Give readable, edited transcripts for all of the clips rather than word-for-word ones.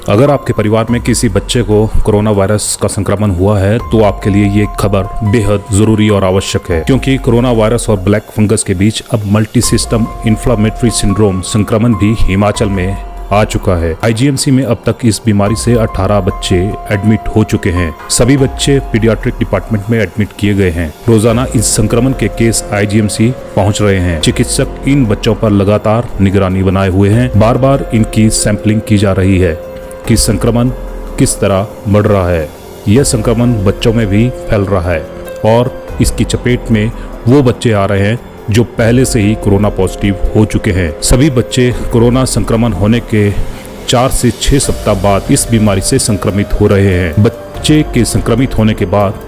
अगर आपके परिवार में किसी बच्चे को कोरोना वायरस का संक्रमण हुआ है तो आपके लिए ये खबर बेहद जरूरी और आवश्यक है, क्योंकि कोरोना वायरस और ब्लैक फंगस के बीच अब मल्टी सिस्टम इन्फ्लेमेटरी सिंड्रोम संक्रमण भी हिमाचल में आ चुका है। आईजीएमसी में अब तक इस बीमारी से 18 बच्चे एडमिट हो चुके हैं। सभी बच्चे पीडियाट्रिक डिपार्टमेंट में एडमिट किए गए हैं। रोजाना इस संक्रमण के केस आईजीएमसी पहुंच रहे हैं। चिकित्सक इन बच्चों पर लगातार निगरानी बनाए हुए हैं। बार बार इनकी सैंपलिंग की जा रही है कि संक्रमण किस तरह बढ़ रहा है। यह संक्रमण बच्चों में भी फैल रहा है और इसकी चपेट में वो बच्चे आ रहे हैं जो पहले से ही कोरोना पॉजिटिव हो चुके हैं। सभी बच्चे कोरोना संक्रमण होने के 4 से 6 सप्ताह बाद इस बीमारी से संक्रमित हो रहे हैं। बच्चे के संक्रमित होने के बाद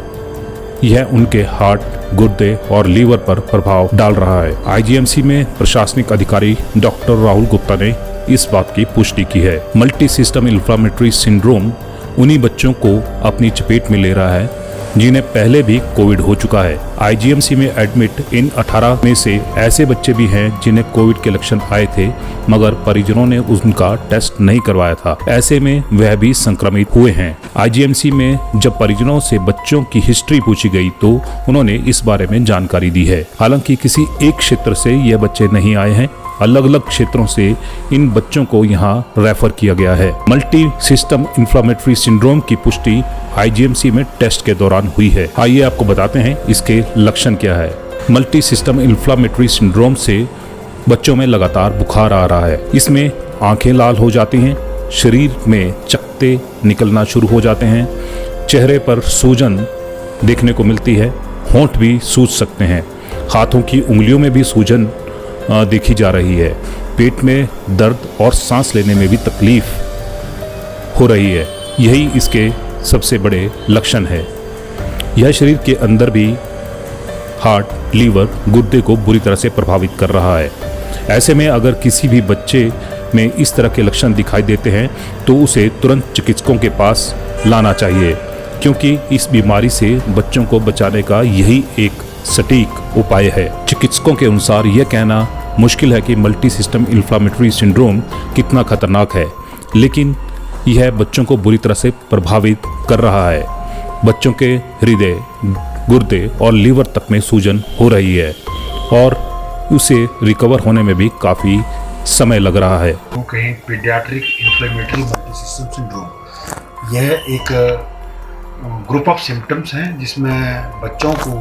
यह उनके हार्ट, गुर्दे और लीवर पर प्रभाव डाल रहा है। आईजीएमसी में प्रशासनिक अधिकारी डॉक्टर राहुल गुप्ता ने इस बात की पुष्टि की है। मल्टी सिस्टम इन्फ्लेमेटरी सिंड्रोम उन्हीं बच्चों को अपनी चपेट में ले रहा है जिन्हें पहले भी कोविड हो चुका है। आईजीएमसी में एडमिट इन 18 में से ऐसे बच्चे भी हैं जिन्हें कोविड के लक्षण आए थे, मगर परिजनों ने उनका टेस्ट नहीं करवाया था। ऐसे में वह भी संक्रमित हुए हैं। आईजीएमसी में जब परिजनों से बच्चों की हिस्ट्री पूछी गई तो उन्होंने इस बारे में जानकारी दी है। हालांकि किसी एक क्षेत्र से यह बच्चे नहीं आए हैं, अलग अलग क्षेत्रों से इन बच्चों को यहाँ रेफर किया गया है। मल्टी सिस्टम इन्फ्लेमेटरी सिंड्रोम की पुष्टि आईजीएमसी में टेस्ट के दौरान हुई है। आइए आपको बताते हैं इसके लक्षण क्या है। मल्टी सिस्टम इन्फ्लेमेटरी सिंड्रोम से बच्चों में लगातार बुखार आ रहा है। इसमें आंखें लाल हो जाती हैं, शरीर में चकत्ते निकलना शुरू हो जाते हैं, चेहरे पर सूजन देखने को मिलती है, होंठ भी सूज सकते हैं, हाथों की उंगलियों में भी सूजन देखी जा रही है, पेट में दर्द और सांस लेने में भी तकलीफ हो रही है। यही इसके सबसे बड़े लक्षण है। यह शरीर के अंदर भी हार्ट, लीवर, गुर्दे को बुरी तरह से प्रभावित कर रहा है। ऐसे में अगर किसी भी बच्चे में इस तरह के लक्षण दिखाई देते हैं तो उसे तुरंत चिकित्सकों के पास लाना चाहिए, क्योंकि इस बीमारी से बच्चों को बचाने का यही एक सटीक उपाय है। चिकित्सकों के अनुसार यह कहना मुश्किल है कि मल्टी सिस्टम इन्फ्लेमेटरी सिंड्रोम कितना खतरनाक है, लेकिन यह बच्चों को बुरी तरह से प्रभावित कर रहा है। बच्चों के हृदय, गुर्दे और लीवर तक में सूजन हो रही है और उसे रिकवर होने में भी काफ़ी समय लग रहा है। वो कहें paediatric inflammatory multi system syndrome, यह एक ग्रुप ऑफ सिम्टम्स हैं जिसमें बच्चों को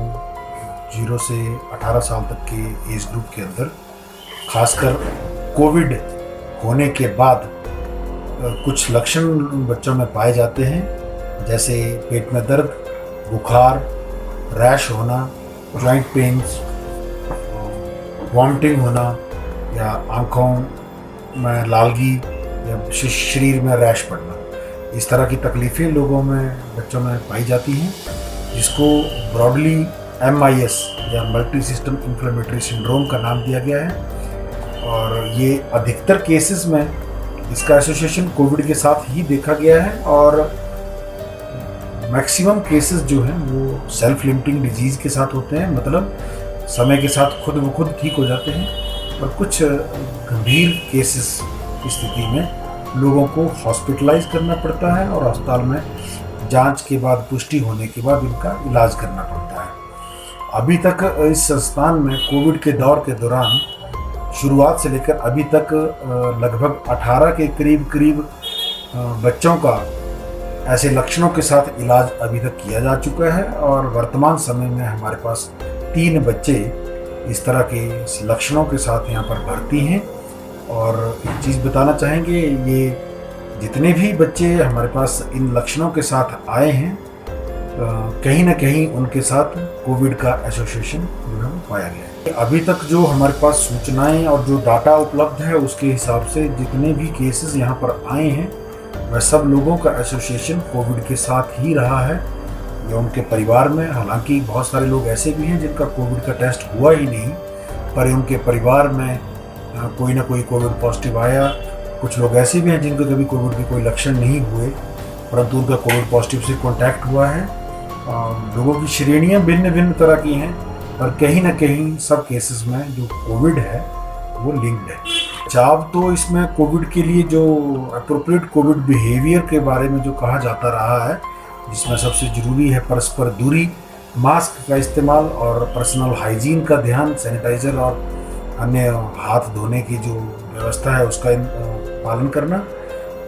0 से 18 साल तक के एज ग्रुप के अंदर खासकर कोविड होने के बाद कुछ लक्षण बच्चों में पाए जाते हैं, जैसे पेट में दर्द, बुखार, रैश होना, जॉइंट पेन्स, वॉमिटिंग होना या आँखों में लालगी या शरीर में रैश पड़ना। इस तरह की तकलीफ़ें लोगों में, बच्चों में पाई जाती हैं, जिसको ब्रॉडली MIS या मल्टी सिस्टम इन्फ्लेमेटरी सिंड्रोम का नाम दिया गया है। और ये अधिकतर केसेस में इसका एसोसिएशन कोविड के साथ ही देखा गया है और मैक्सिमम केसेस जो हैं वो सेल्फ लिमिटिंग डिजीज़ के साथ होते हैं, मतलब समय के साथ खुद ब खुद ठीक हो जाते हैं। और कुछ गंभीर केसेस की स्थिति में लोगों को हॉस्पिटलाइज करना पड़ता है और अस्पताल में जांच के बाद, पुष्टि होने के बाद इनका इलाज करना पड़ता है। अभी तक इस संस्थान में कोविड के दौर के दौरान शुरुआत से लेकर अभी तक लगभग 18 के करीब बच्चों का ऐसे लक्षणों के साथ इलाज अभी तक किया जा चुका है और वर्तमान समय में हमारे पास 3 बच्चे इस तरह के लक्षणों के साथ यहाँ पर भर्ती हैं। और एक चीज़ बताना चाहेंगे, ये जितने भी बच्चे हमारे पास इन लक्षणों के साथ आए हैं, कहीं ना कहीं उनके साथ कोविड का एसोसिएशन पाया गया है। अभी तक जो हमारे पास सूचनाएं और जो डाटा उपलब्ध है उसके हिसाब से जितने भी केसेस यहाँ पर आए हैं वह सब लोगों का एसोसिएशन कोविड के साथ ही रहा है या उनके परिवार में। हालांकि बहुत सारे लोग ऐसे भी हैं जिनका कोविड का टेस्ट हुआ ही नहीं, पर उनके परिवार में कोई ना कोई कोविड पॉजिटिव आया। कुछ लोग ऐसे भी हैं जिनको कभी कोविड के कोई लक्षण नहीं हुए परंतु उनका कोविड पॉजिटिव से कॉन्टैक्ट हुआ है। लोगों की श्रेणियाँ भिन्न भिन्न तरह की हैं, पर कहीं ना कहीं सब केसेस में जो कोविड है वो लिंक्ड है। बचाव तो इसमें कोविड के लिए जो अप्रोप्रिएट कोविड बिहेवियर के बारे में जो कहा जाता रहा है, जिसमें सबसे ज़रूरी है परस्पर दूरी, मास्क का इस्तेमाल और पर्सनल हाइजीन का ध्यान, सैनिटाइज़र और अन्य हाथ धोने की जो व्यवस्था है उसका पालन करना।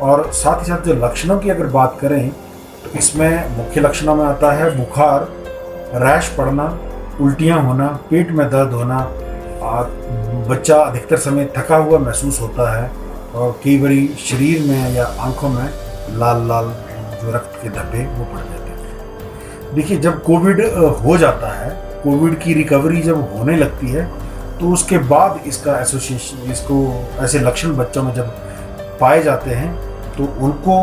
और साथ ही साथ जो लक्षणों की अगर बात करें तो इसमें मुख्य लक्षणों में आता है बुखार, रैश पड़ना, उल्टियाँ होना, पेट में दर्द होना, बच्चा अधिकतर समय थका हुआ महसूस होता है और कई बारी शरीर में या आंखों में लाल लाल जो रक्त के धब्बे वो पड़ जाते हैं। देखिए, जब कोविड हो जाता है, कोविड की रिकवरी जब होने लगती है तो उसके बाद इसका एसोसिएशन, इसको ऐसे लक्षण बच्चों में जब पाए जाते हैं तो उनको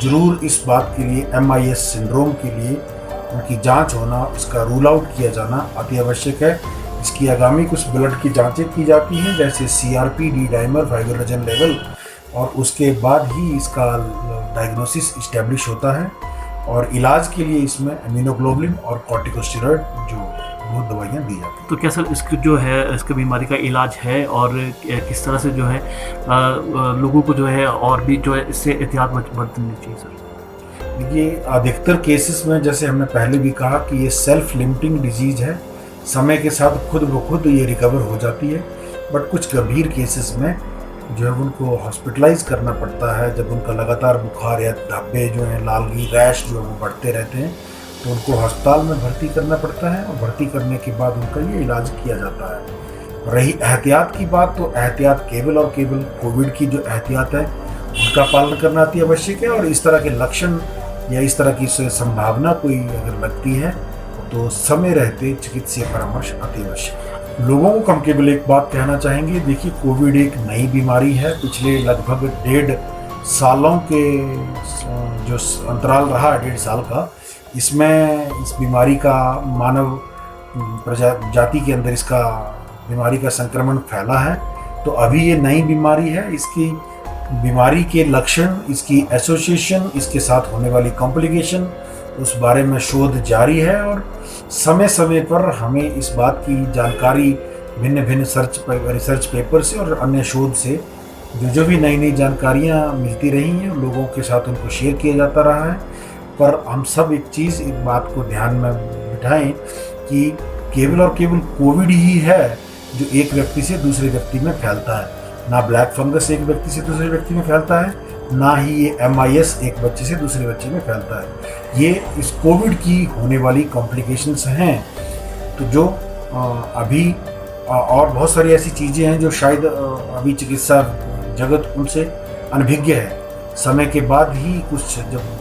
ज़रूर इस बात के लिए MIS सिंड्रोम के लिए उनकी जांच होना, इसका रूल आउट किया जाना अति आवश्यक है। इसकी आगामी कुछ ब्लड की जांचें की जाती हैं जैसे CRP, D dimer, fibrinogen level, और उसके बाद ही इसका डायग्नोसिस इस्टेब्लिश होता है। और इलाज के लिए इसमें इम्यूनोग्लोबुलिन और कॉर्टिकोस्टेरॉइड जो वो दवाइयाँ दी जाती हैं। तो क्या सर इसकी जो है इसकी बीमारी का इलाज है और किस तरह से जो है लोगों को जो है और भी जो है इससे एहतियात बरतनी चाहिए सर? देखिए, अधिकतर केसेस में जैसे हमने पहले भी कहा कि ये सेल्फ लिमिटिंग डिजीज़ है, समय के साथ खुद ब खुद ये रिकवर हो जाती है। बट कुछ गंभीर केसेस में जो है उनको हॉस्पिटलाइज करना पड़ता है। जब उनका लगातार बुखार या धब्बे जो हैं, लालगी, रैश जो है वो बढ़ते रहते हैं तो उनको अस्पताल में भर्ती करना पड़ता है और भर्ती करने के बाद उनका ये इलाज किया जाता है। रही एहतियात की बात, तो एहतियात केवल और केवल कोविड की जो एहतियात है उनका पालन करना अति आवश्यक है। और इस तरह के लक्षण या इस तरह की संभावना कोई अगर लगती है तो समय रहते चिकित्सीय परामर्श अति आवश्यक है। लोगों को हम केवल एक बात कहना चाहेंगे, देखिए कोविड एक नई बीमारी है। पिछले लगभग 1.5 सालों के जो अंतराल रहा 1.5 साल का, इसमें इस बीमारी का मानव जाति के अंदर इसका बीमारी का संक्रमण फैला है। तो अभी ये नई बीमारी है, इसकी बीमारी के लक्षण, इसकी एसोसिएशन, इसके साथ होने वाली कॉम्प्लिकेशन, उस बारे में शोध जारी है। और समय समय पर हमें इस बात की जानकारी भिन्न भिन्न रिसर्च पेपर से और अन्य शोध से जो भी नई नई जानकारियाँ मिलती रही हैं, लोगों के साथ उनको शेयर किया जाता रहा है। पर हम सब एक बात को ध्यान में बिठाएं कि केवल और केवल कोविड ही है जो एक व्यक्ति से दूसरे व्यक्ति में फैलता है। ना ब्लैक फंगस एक व्यक्ति से दूसरे व्यक्ति में फैलता है, ना ही ये MIS एक बच्चे से दूसरे बच्चे में फैलता है। ये इस कोविड की होने वाली कॉम्प्लिकेशंस हैं। तो जो अभी और बहुत सारी ऐसी चीज़ें हैं जो शायद अभी चिकित्सा जगत उनसे अनभिज्ञ है। समय के बाद ही कुछ, जब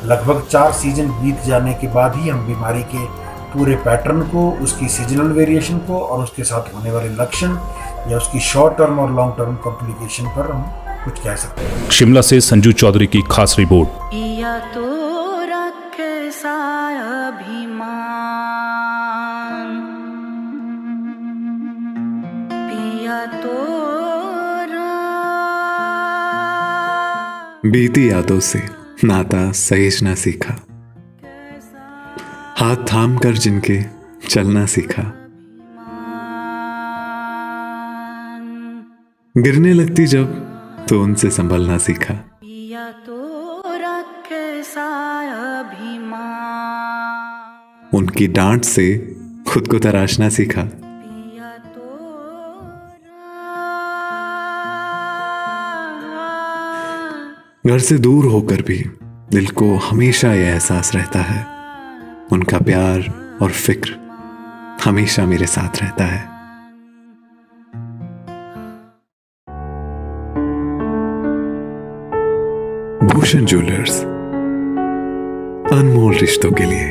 लगभग 4 सीजन बीत जाने के बाद ही हम बीमारी के पूरे पैटर्न को, उसकी सीजनल वेरिएशन को और उसके साथ होने वाले लक्षण या उसकी शॉर्ट टर्म और लॉन्ग टर्म कॉम्प्लिकेशन पर हम कुछ कह सकते हैं। शिमला से संजू चौधरी की खास रिपोर्ट। पिया तो रखे सारा अभिमान, पिया तो बीती यादों से नाता सहेजना सीखा, हाथ थाम कर जिनके चलना सीखा, गिरने लगती जब तो उनसे संभलना सीखा। पिया तो रखे सारा अभिमान, उनकी डांट से खुद को तराशना सीखा। पिया तो घर से दूर होकर भी दिल को हमेशा यह एहसास रहता है, उनका प्यार और फिक्र हमेशा मेरे साथ रहता है। भूषण ज्वेलर्स, अनमोल रिश्तों के लिए।